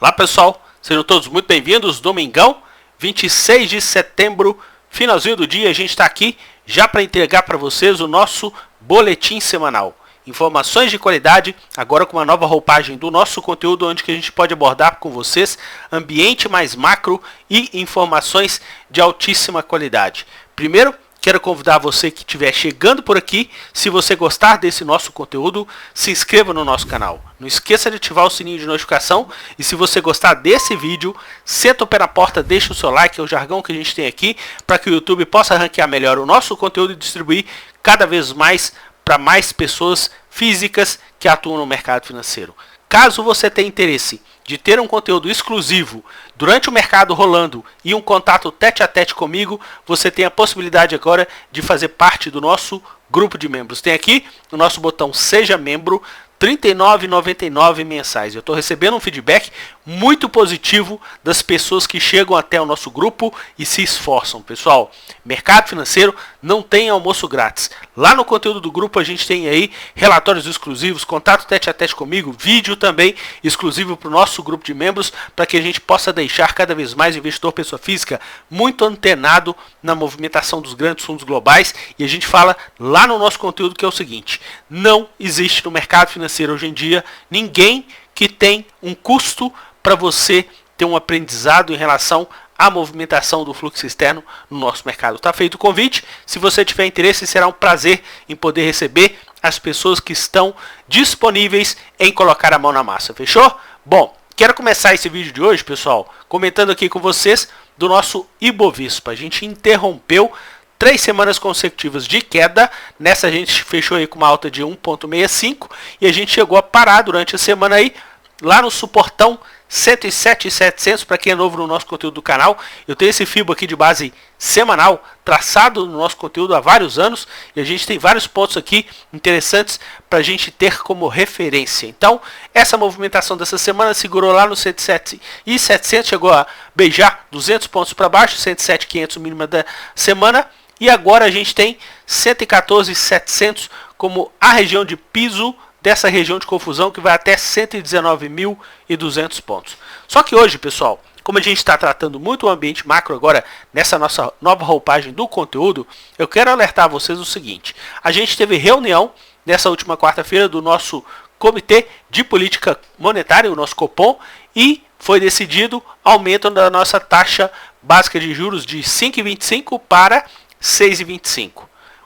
Olá pessoal, sejam todos muito bem-vindos. Domingão, 26 de setembro, finalzinho do dia, a gente está aqui já para entregar para vocês o nosso boletim semanal. Informações de qualidade, agora com uma nova roupagem do nosso conteúdo, onde que a gente pode abordar com vocês ambiente mais macro e informações de altíssima qualidade. Primeiro, quero convidar você que estiver chegando por aqui, se você gostar desse nosso conteúdo, se inscreva no nosso canal. Não esqueça de ativar o sininho de notificação e se você gostar desse vídeo, senta o pé na porta, deixa o seu like, é o jargão que a gente tem aqui, para que o YouTube possa ranquear melhor o nosso conteúdo e distribuir cada vez mais para mais pessoas físicas que atuam no mercado financeiro. Caso você tenha interesse de ter um conteúdo exclusivo durante o mercado rolando e um contato tete a tete comigo, você tem a possibilidade agora de fazer parte do nosso grupo de membros. Tem aqui o nosso botão Seja Membro, R$ 39,99 mensais. Eu estou recebendo um feedback muito positivo das pessoas que chegam até o nosso grupo e se esforçam. Pessoal, mercado financeiro não tem almoço grátis. Lá no conteúdo do grupo a gente tem aí relatórios exclusivos, contato tete a tete comigo, vídeo também exclusivo para o nosso grupo de membros, para que a gente possa deixar cada vez mais o investidor pessoa física muito antenado na movimentação dos grandes fundos globais. E a gente fala lá no nosso conteúdo que é o seguinte: não existe no mercado financeiro hoje em dia ninguém que tem um custo para você ter um aprendizado em relação à movimentação do fluxo externo no nosso mercado. Está feito o convite. Se você tiver interesse, será um prazer em poder receber as pessoas que estão disponíveis em colocar a mão na massa. Fechou? Bom, quero começar esse vídeo de hoje, pessoal, comentando aqui com vocês do nosso Ibovespa. A gente interrompeu 3 semanas consecutivas de queda. Nessa a gente fechou aí com uma alta de 1,65 e a gente chegou a parar durante a semana aí lá no suportão 107.700. Para quem é novo no nosso conteúdo do canal, eu tenho esse FIBO aqui de base semanal traçado no nosso conteúdo há vários anos e a gente tem vários pontos aqui interessantes para a gente ter como referência. Então, essa movimentação dessa semana segurou lá no 107.700, chegou a beijar 200 pontos para baixo, 107.500 mínima da semana. E agora a gente tem 114.700 como a região de piso dessa região de confusão que vai até 119.200 pontos. Só que hoje, pessoal, como a gente está tratando muito o ambiente macro agora nessa nossa nova roupagem do conteúdo, eu quero alertar vocês o seguinte: a gente teve reunião nessa última quarta-feira do nosso Comitê de Política Monetária, o nosso Copom, e foi decidido aumento da nossa taxa básica de juros de 5,25 para 6,25.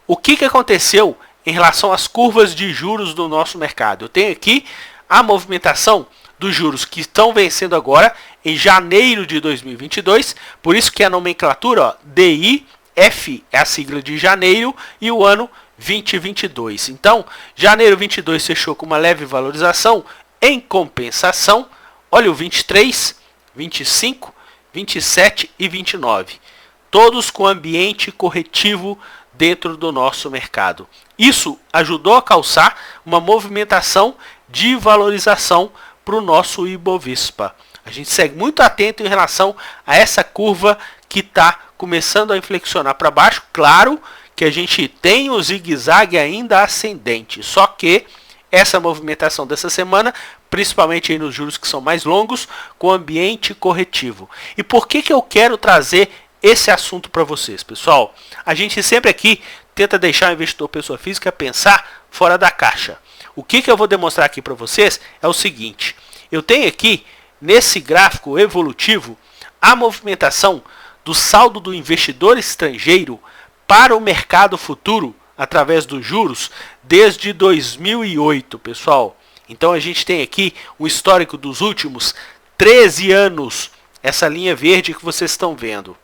O que aconteceu em relação às curvas de juros do nosso mercado? Eu tenho aqui a movimentação dos juros que estão vencendo agora em janeiro de 2022, por isso que a nomenclatura, ó, DIF é a sigla de janeiro e o ano 2022. Então, janeiro 22 fechou com uma leve valorização. Em compensação, olha o 23, 25, 27 e 29. Todos com ambiente corretivo dentro do nosso mercado. Isso ajudou a causar uma movimentação de valorização para o nosso Ibovespa. A gente segue muito atento em relação a essa curva que está começando a inflexionar para baixo. Claro que a gente tem o zigue-zague ainda ascendente, só que essa movimentação dessa semana, principalmente aí nos juros que são mais longos, com ambiente corretivo. E por que eu quero trazer esse assunto para vocês, pessoal? A gente sempre aqui tenta deixar o investidor pessoa física pensar fora da caixa. O que eu vou demonstrar aqui para vocês é o seguinte: eu tenho aqui nesse gráfico evolutivo a movimentação do saldo do investidor estrangeiro para o mercado futuro através dos juros desde 2008, pessoal. Então a gente tem aqui um histórico dos últimos 13 anos, essa linha verde que vocês estão vendo.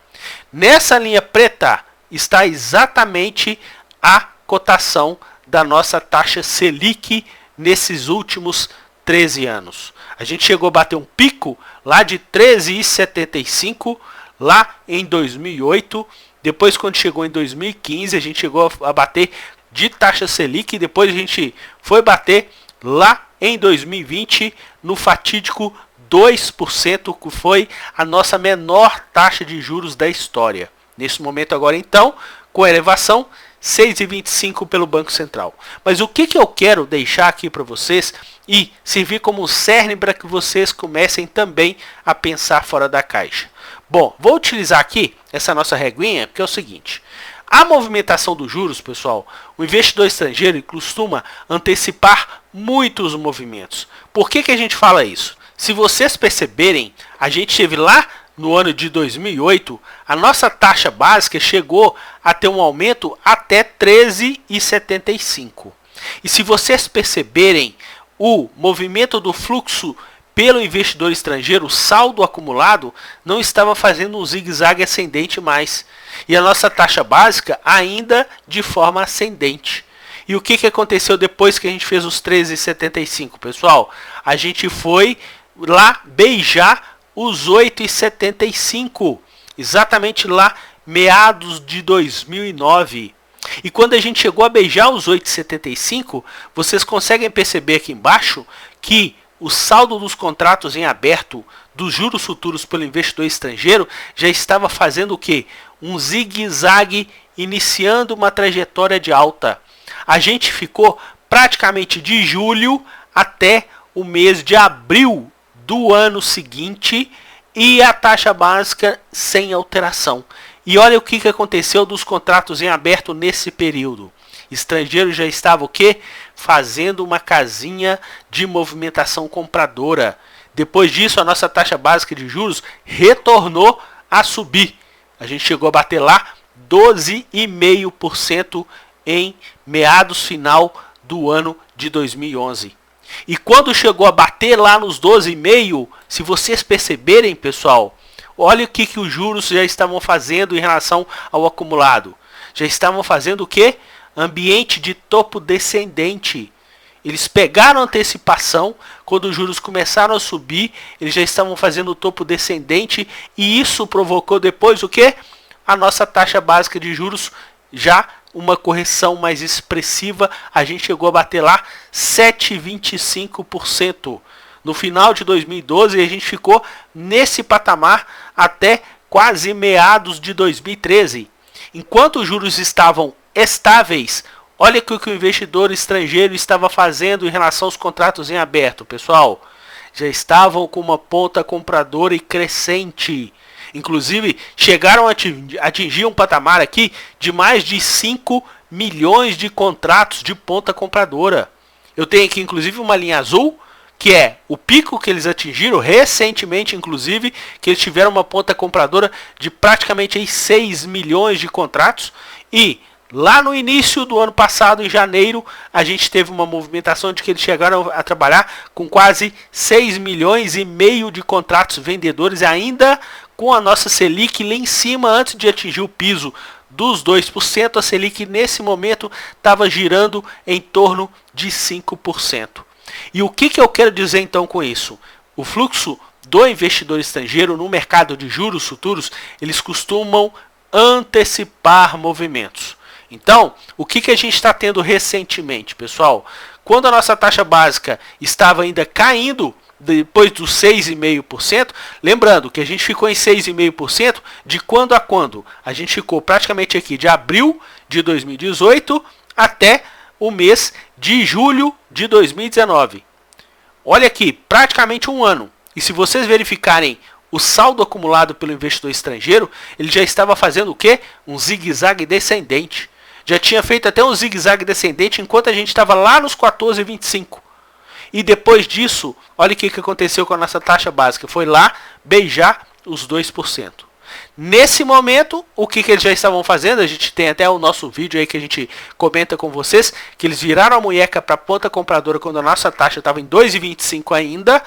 Nessa linha preta está exatamente a cotação da nossa taxa Selic nesses últimos 13 anos. A gente chegou a bater um pico lá de 13,75 lá em 2008. Depois, quando chegou em 2015, a gente chegou a bater de taxa Selic. Depois a gente foi bater lá em 2020 no fatídico 2%, que foi a nossa menor taxa de juros da história. Nesse momento agora, então, com a elevação, 6,25 pelo Banco Central. Mas o que eu quero deixar aqui para vocês e servir como um cerne para que vocês comecem também a pensar fora da caixa. Bom, vou utilizar aqui essa nossa reguinha, porque é o seguinte: a movimentação dos juros, pessoal, o investidor estrangeiro costuma antecipar muitos movimentos. Por que a gente fala isso? Se vocês perceberem, a gente teve lá no ano de 2008, a nossa taxa básica chegou a ter um aumento até 13,75. E se vocês perceberem, o movimento do fluxo pelo investidor estrangeiro, o saldo acumulado, não estava fazendo um zigue-zague ascendente mais. E a nossa taxa básica ainda de forma ascendente. E o que aconteceu depois que a gente fez os 13,75, pessoal? A gente foi lá beijar os 8,75, exatamente lá meados de 2009. E quando a gente chegou a beijar os 8,75, vocês conseguem perceber aqui embaixo que o saldo dos contratos em aberto dos juros futuros pelo investidor estrangeiro já estava fazendo o quê? Um zigue-zague, iniciando uma trajetória de alta. A gente ficou praticamente de julho até o mês de abril do ano seguinte e a taxa básica sem alteração. E olha o que aconteceu dos contratos em aberto nesse período. Estrangeiro já estava o quê? Fazendo uma casinha de movimentação compradora. Depois disso, a nossa taxa básica de juros retornou a subir. A gente chegou a bater lá 12,5% em meados final do ano de 2011. E quando chegou a bater lá nos 12,5%, se vocês perceberem, pessoal, olha o que os juros já estavam fazendo em relação ao acumulado. Já estavam fazendo o quê? Ambiente de topo descendente. Eles pegaram a antecipação, quando os juros começaram a subir, eles já estavam fazendo o topo descendente e isso provocou depois o quê? A nossa taxa básica de juros já uma correção mais expressiva, a gente chegou a bater lá 7,25%. No final de 2012 a gente ficou nesse patamar até quase meados de 2013. Enquanto os juros estavam estáveis, olha o que o investidor estrangeiro estava fazendo em relação aos contratos em aberto, pessoal. Já estavam com uma ponta compradora e crescente. Inclusive, chegaram a atingir um patamar aqui de mais de 5 milhões de contratos de ponta compradora. Eu tenho aqui, inclusive, uma linha azul, que é o pico que eles atingiram recentemente, inclusive, que eles tiveram uma ponta compradora de praticamente aí 6 milhões de contratos. E lá no início do ano passado, em janeiro, a gente teve uma movimentação de que eles chegaram a trabalhar com quase 6 milhões e meio de contratos vendedores, ainda com a nossa Selic lá em cima, antes de atingir o piso dos 2%, a Selic nesse momento estava girando em torno de 5%. E o que eu quero dizer então com isso? O fluxo do investidor estrangeiro no mercado de juros futuros, eles costumam antecipar movimentos. Então, o que a gente está tendo recentemente, pessoal? Quando a nossa taxa básica estava ainda caindo, depois dos 6,5%, lembrando que a gente ficou em 6,5% de quando a quando? A gente ficou praticamente aqui de abril de 2018 até o mês de julho de 2019. Olha aqui, praticamente um ano. E se vocês verificarem o saldo acumulado pelo investidor estrangeiro, ele já estava fazendo o quê? Um zigue-zague descendente. Já tinha feito até um zigue-zague descendente enquanto a gente estava lá nos 14,25. E depois disso, olha o que aconteceu com a nossa taxa básica. Foi lá beijar os 2%. Nesse momento, o que eles já estavam fazendo? A gente tem até o nosso vídeo aí que a gente comenta com vocês, que eles viraram a munheca para a ponta compradora quando a nossa taxa estava em 2,25 ainda.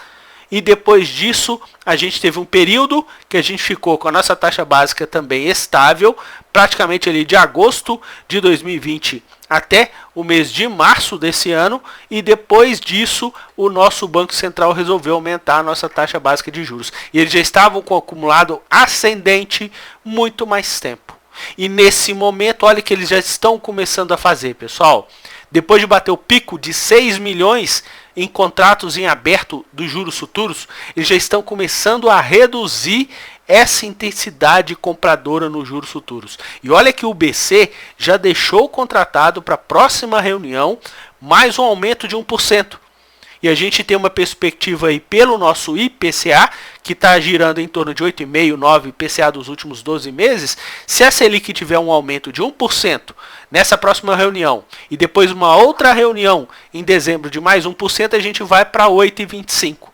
E depois disso, a gente teve um período que a gente ficou com a nossa taxa básica também estável, praticamente ali de agosto de 2020 até o mês de março desse ano. E depois disso, o nosso Banco Central resolveu aumentar a nossa taxa básica de juros. E eles já estavam com o acumulado ascendente muito mais tempo. E nesse momento, olha o que eles já estão começando a fazer, pessoal. Depois de bater o pico de 6 milhões em contratos em aberto dos juros futuros, eles já estão começando a reduzir essa intensidade compradora nos juros futuros. E olha que o BC já deixou contratado para a próxima reunião mais um aumento de 1%. E a gente tem uma perspectiva aí pelo nosso IPCA, que está girando em torno de 8,5%, 9% IPCA dos últimos 12 meses. Se a Selic tiver um aumento de 1% nessa próxima reunião, e depois uma outra reunião em dezembro de mais 1%, a gente vai para 8,25%.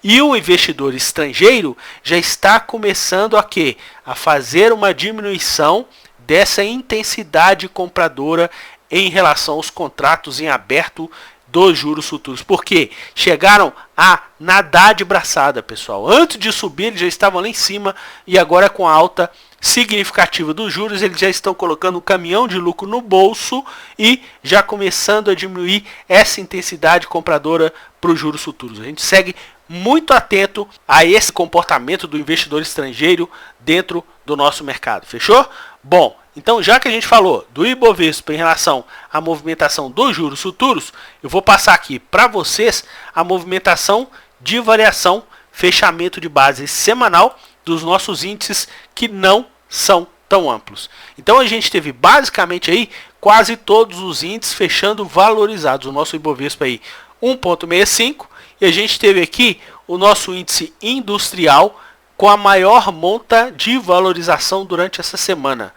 E o investidor estrangeiro já está começando a quê? A fazer uma diminuição dessa intensidade compradora em relação aos contratos em aberto dos juros futuros, porque chegaram a nadar de braçada, pessoal. Antes de subir, eles já estavam lá em cima, e agora com a alta significativa dos juros, eles já estão colocando um caminhão de lucro no bolso e já começando a diminuir essa intensidade compradora para os juros futuros. A gente segue muito atento a esse comportamento do investidor estrangeiro dentro do nosso mercado. Fechou? Bom, então já que a gente falou do Ibovespa em relação à movimentação dos juros futuros, eu vou passar aqui para vocês a movimentação de variação, fechamento de base semanal dos nossos índices que não são tão amplos. Então a gente teve basicamente aí quase todos os índices fechando valorizados. O nosso Ibovespa aí 1,65, e a gente teve aqui o nosso índice industrial com a maior monta de valorização durante essa semana,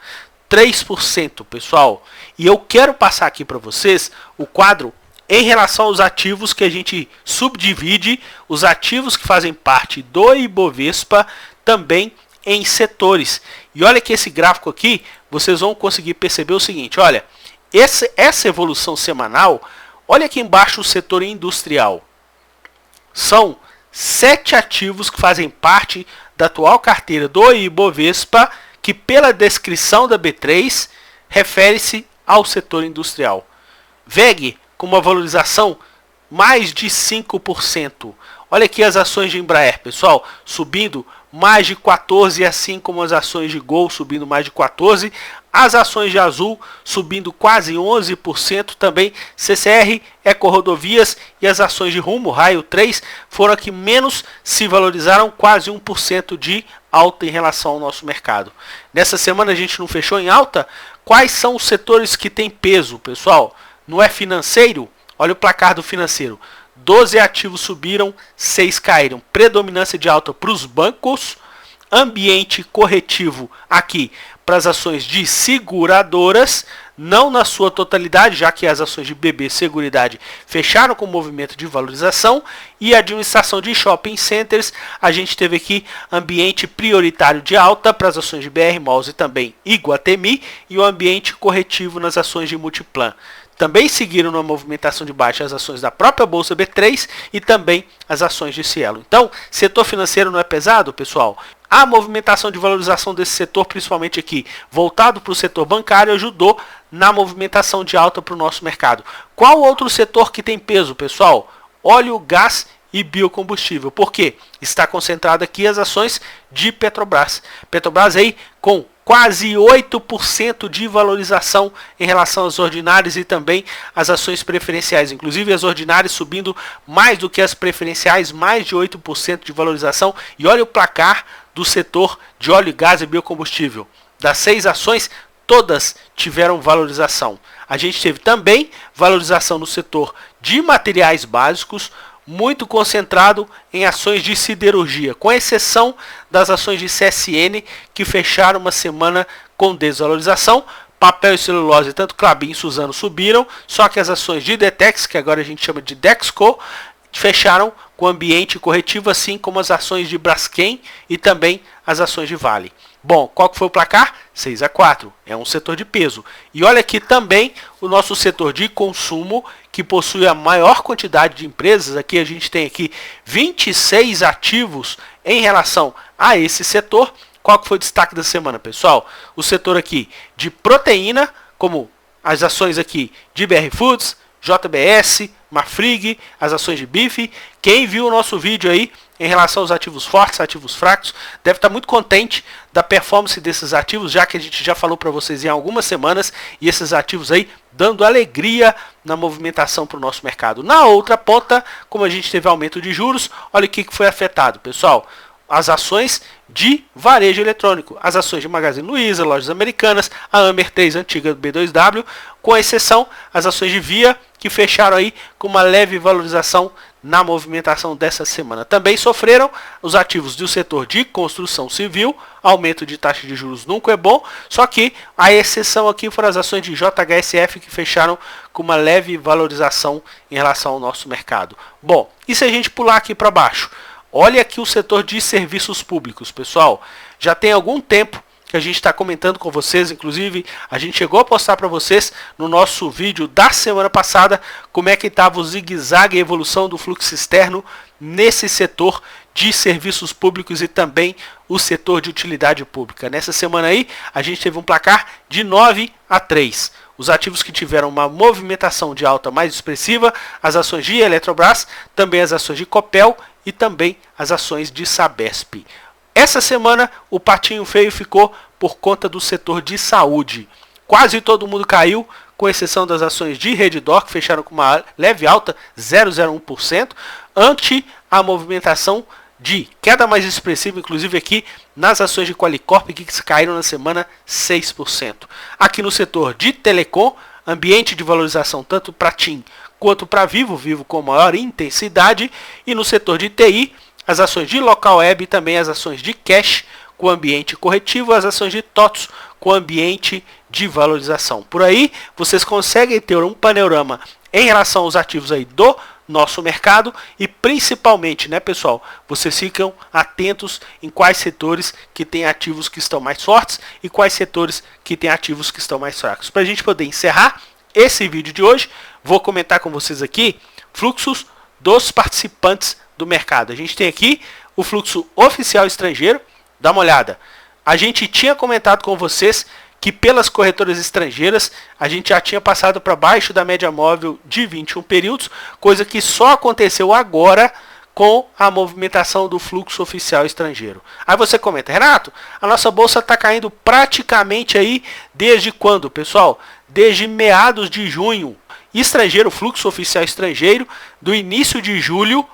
3%, pessoal. E eu quero passar aqui para vocês o quadro em relação aos ativos que a gente subdivide, os ativos que fazem parte do Ibovespa também em setores. E olha que esse gráfico aqui, vocês vão conseguir perceber o seguinte, olha, essa evolução semanal, olha aqui embaixo o setor industrial. São 7 ativos que fazem parte da atual carteira do Ibovespa, que pela descrição da B3 refere-se ao setor industrial. VEG com uma valorização mais de 5%. Olha aqui as ações de Embraer, pessoal, subindo mais de 14%, assim como as ações de Gol subindo mais de 14%. As ações de Azul subindo quase 11%, também CCR, Ecorodovias e as ações de Rumo, Raio 3, foram as que menos se valorizaram, quase 1% de alta em relação ao nosso mercado. Nessa semana a gente não fechou em alta. Quais são os setores que têm peso, pessoal? Não é financeiro? Olha o placar do financeiro. 12 ativos subiram, 6 caíram. Predominância de alta para os bancos, ambiente corretivo aqui para as ações de seguradoras, não na sua totalidade, já que as ações de BB Seguridade fecharam com movimento de valorização, e a administração de shopping centers, a gente teve aqui ambiente prioritário de alta para as ações de BR Malls e também Iguatemi, e o ambiente corretivo nas ações de Multiplan. Também seguiram na movimentação de baixa as ações da própria Bolsa B3 e também as ações de Cielo. Então, setor financeiro não é pesado, pessoal? A movimentação de valorização desse setor, principalmente aqui, voltado para o setor bancário, ajudou na movimentação de alta para o nosso mercado. Qual outro setor que tem peso, pessoal? Óleo, gás e biocombustível. Por quê? Está concentrado aqui as ações de Petrobras. Petrobras aí com quase 8% de valorização em relação às ordinárias e também às ações preferenciais. Inclusive as ordinárias subindo mais do que as preferenciais, mais de 8% de valorização. E olha o placar do setor de óleo, gás e biocombustível. Das 6 ações, todas tiveram valorização. A gente teve também valorização no setor de materiais básicos, muito concentrado em ações de siderurgia, com exceção das ações de CSN, que fecharam uma semana com desvalorização. Papel e celulose, tanto Klabin e Suzano subiram, só que as ações de Detex, que agora a gente chama de Dexco, fecharam com ambiente corretivo, assim como as ações de Braskem e também as ações de Vale. Bom, qual que foi o placar? 6-4, é um setor de peso. E olha aqui também o nosso setor de consumo, que possui a maior quantidade de empresas. Aqui a gente tem aqui 26 ativos em relação a esse setor. Qual que foi o destaque da semana, pessoal? O setor aqui de proteína, como as ações aqui de BR Foods, JBS, Marfrig, as ações de bife. Quem viu o nosso vídeo aí em relação aos ativos fortes, ativos fracos, deve estar muito contente da performance desses ativos, já que a gente já falou para vocês em algumas semanas, e esses ativos aí dando alegria na movimentação para o nosso mercado. Na outra ponta, como a gente teve aumento de juros, olha o que foi afetado, pessoal. as ações de varejo eletrônico, as ações de Magazine Luiza, Lojas Americanas, a Amer 3 antiga do B2W, com exceção as ações de Via, que fecharam aí com uma leve valorização na movimentação dessa semana. Também sofreram os ativos do setor de construção civil, aumento de taxa de juros nunca é bom, só que a exceção aqui foram as ações de JHSF, que fecharam com uma leve valorização em relação ao nosso mercado. Bom, e se a gente pular aqui para baixo? Olha aqui o setor de serviços públicos, pessoal. Já tem algum tempo que a gente está comentando com vocês, inclusive a gente chegou a postar para vocês no nosso vídeo da semana passada como é que estava o zigue-zague e a evolução do fluxo externo nesse setor de serviços públicos e também o setor de utilidade pública. Nessa semana aí a gente teve um placar de 9-3. Os ativos que tiveram uma movimentação de alta mais expressiva, as ações de Eletrobras, também as ações de Copel e também as ações de Sabesp. Essa semana o patinho feio ficou por conta do setor de saúde. Quase todo mundo caiu, com exceção das ações de Redditor, que fecharam com uma leve alta, 0,01%, ante a movimentação de queda mais expressiva, inclusive aqui nas ações de Qualicorp, que caíram na semana 6%. Aqui no setor de telecom, ambiente de valorização tanto para TIM quanto para Vivo, Vivo com maior intensidade, e no setor de TI, as ações de Local Web e também as ações de Cash com ambiente corretivo, as ações de TOTS com ambiente de valorização. Por aí, vocês conseguem ter um panorama em relação aos ativos aí do nosso mercado e principalmente, né, pessoal, vocês ficam atentos em quais setores que tem ativos que estão mais fortes e quais setores que tem ativos que estão mais fracos. Para a gente poder encerrar esse vídeo de hoje, vou comentar com vocês aqui fluxos dos participantes do mercado. A gente tem aqui o fluxo oficial estrangeiro. Dá uma olhada. A gente tinha comentado com vocês que pelas corretoras estrangeiras a gente já tinha passado para baixo da média móvel de 21 períodos, coisa que só aconteceu agora com a movimentação do fluxo oficial estrangeiro. Aí você comenta, Renato, a nossa bolsa está caindo praticamente aí desde quando, pessoal? Desde meados de junho. Estrangeiro, fluxo oficial estrangeiro, do início de julho,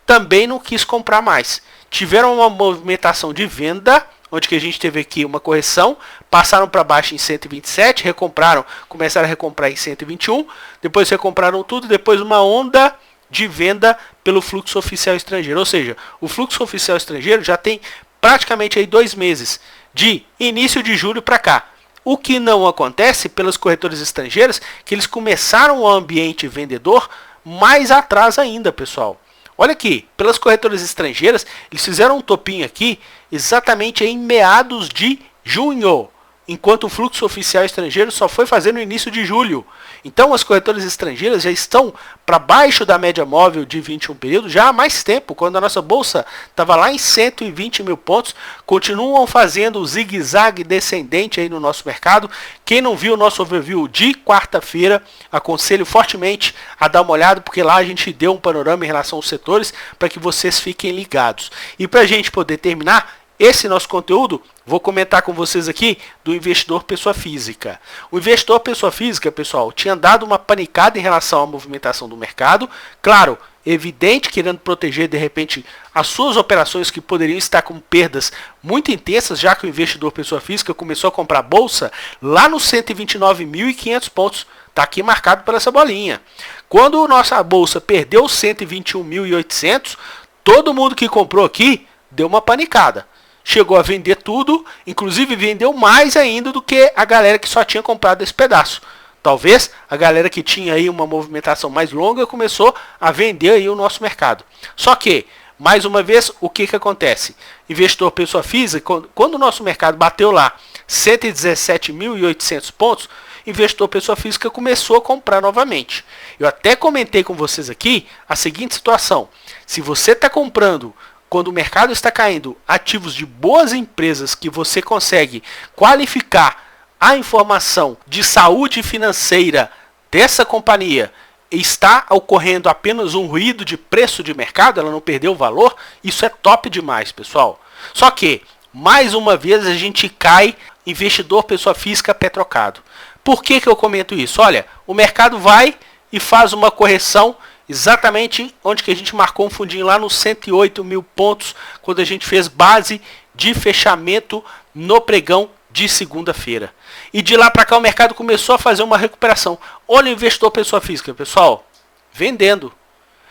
também não quis comprar mais. Tiveram uma movimentação de venda, onde que a gente teve aqui uma correção, passaram para baixo em 127, recompraram, começaram a recomprar em 121, depois recompraram tudo, depois uma onda de venda pelo fluxo oficial estrangeiro. Ou seja, o fluxo oficial estrangeiro já tem praticamente aí 2 meses, de início de julho para cá. O que não acontece pelas corretoras estrangeiras, que eles começaram o ambiente vendedor mais atrás ainda, pessoal. Olha aqui, pelas corretoras estrangeiras, eles fizeram um topinho aqui exatamente em meados de junho, enquanto o fluxo oficial estrangeiro só foi fazer no início de julho. Então as corretoras estrangeiras já estão para baixo da média móvel de 21 períodos já há mais tempo, quando a nossa bolsa estava lá em 120 mil pontos, continuam fazendo o zigue-zague descendente aí no nosso mercado. Quem não viu o nosso overview de quarta-feira, aconselho fortemente a dar uma olhada, porque lá a gente deu um panorama em relação aos setores para que vocês fiquem ligados. E para a gente poder terminar esse nosso conteúdo, vou comentar com vocês aqui do investidor pessoa física. O investidor pessoa física, pessoal, tinha dado uma panicada em relação à movimentação do mercado. Claro, evidente, querendo proteger de repente as suas operações que poderiam estar com perdas muito intensas, já que o investidor pessoa física começou a comprar bolsa lá nos 129.500 pontos. Está aqui marcado por essa bolinha. Quando a nossa bolsa perdeu 121.800, todo mundo que comprou aqui deu uma panicada. Chegou a vender tudo, inclusive vendeu mais ainda do que a galera que só tinha comprado esse pedaço. Talvez a galera que tinha aí uma movimentação mais longa começou a vender aí o nosso mercado. Só que, mais uma vez, o que acontece? Investidor pessoa física, quando o nosso mercado bateu lá 117.800 pontos, investidor pessoa física começou a comprar novamente. Eu até comentei com vocês aqui a seguinte situação. Se você está comprando quando o mercado está caindo, ativos de boas empresas que você consegue qualificar a informação de saúde financeira dessa companhia, está ocorrendo apenas um ruído de preço de mercado, ela não perdeu o valor, isso é top demais, pessoal. Só que, mais uma vez, a gente cai investidor pessoa física petrocado. Por que eu comento isso? Olha, o mercado vai e faz uma correção exatamente onde que a gente marcou um fundinho lá nos 108 mil pontos, quando a gente fez base de fechamento no pregão de segunda-feira. E de lá para cá o mercado começou a fazer uma recuperação. Olha o investidor pessoa física, pessoal, vendendo,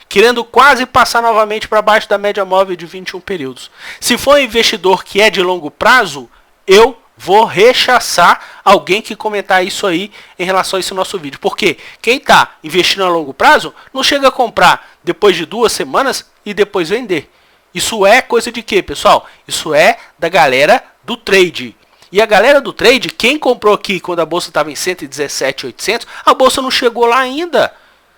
querendo quase passar novamente para baixo da média móvel de 21 períodos. Se for um investidor que é de longo prazo, eu vou rechaçar alguém que comentar isso aí em relação a esse nosso vídeo. Porque quem está investindo a longo prazo não chega a comprar depois de 2 semanas e depois vender. Isso é coisa de quê, pessoal? Isso é da galera do trade. E a galera do trade, quem comprou aqui quando a bolsa estava em 117.800, a bolsa não chegou lá ainda.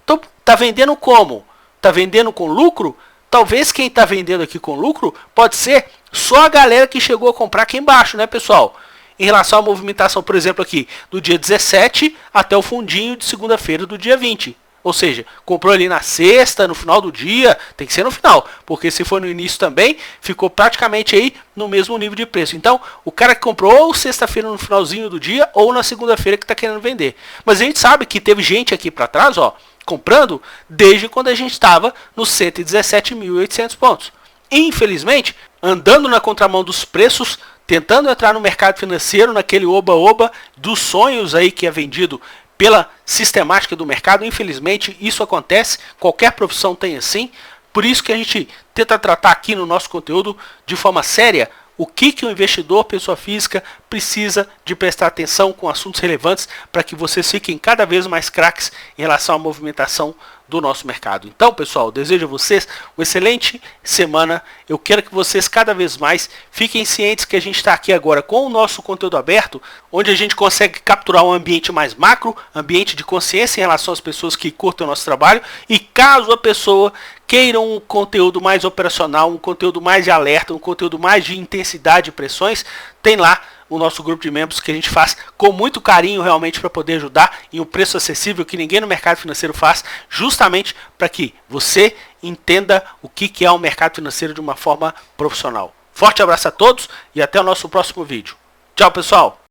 Então, tá vendendo como? Tá vendendo com lucro? Talvez quem está vendendo aqui com lucro pode ser só a galera que chegou a comprar aqui embaixo, né, pessoal? Em relação à movimentação, por exemplo, aqui do dia 17 até o fundinho de segunda-feira do dia 20. Ou seja, comprou ali na sexta, no final do dia, tem que ser no final, porque se for no início também, ficou praticamente aí no mesmo nível de preço. Então, o cara que comprou ou sexta-feira no finalzinho do dia, ou na segunda-feira que está querendo vender. Mas a gente sabe que teve gente aqui para trás, ó, comprando desde quando a gente estava nos 117.800 pontos. Infelizmente, andando na contramão dos preços, tentando entrar no mercado financeiro, naquele oba-oba dos sonhos aí que é vendido pela sistemática do mercado, infelizmente isso acontece, qualquer profissão tem assim, por isso que a gente tenta tratar aqui no nosso conteúdo de forma séria o que o investidor, pessoa física, precisa de prestar atenção com assuntos relevantes para que vocês fiquem cada vez mais craques em relação à movimentação do nosso mercado. Então, pessoal, desejo a vocês uma excelente semana. Eu quero que vocês cada vez mais fiquem cientes que a gente está aqui agora com o nosso conteúdo aberto, onde a gente consegue capturar um ambiente mais macro, ambiente de consciência em relação às pessoas que curtem o nosso trabalho. E caso a pessoa queira um conteúdo mais operacional, um conteúdo mais de alerta, um conteúdo mais de intensidade e pressões, tem lá o nosso grupo de membros que a gente faz com muito carinho realmente para poder ajudar em um preço acessível que ninguém no mercado financeiro faz, justamente para que você entenda o que é o mercado financeiro de uma forma profissional. Forte abraço a todos e até o nosso próximo vídeo. Tchau, pessoal!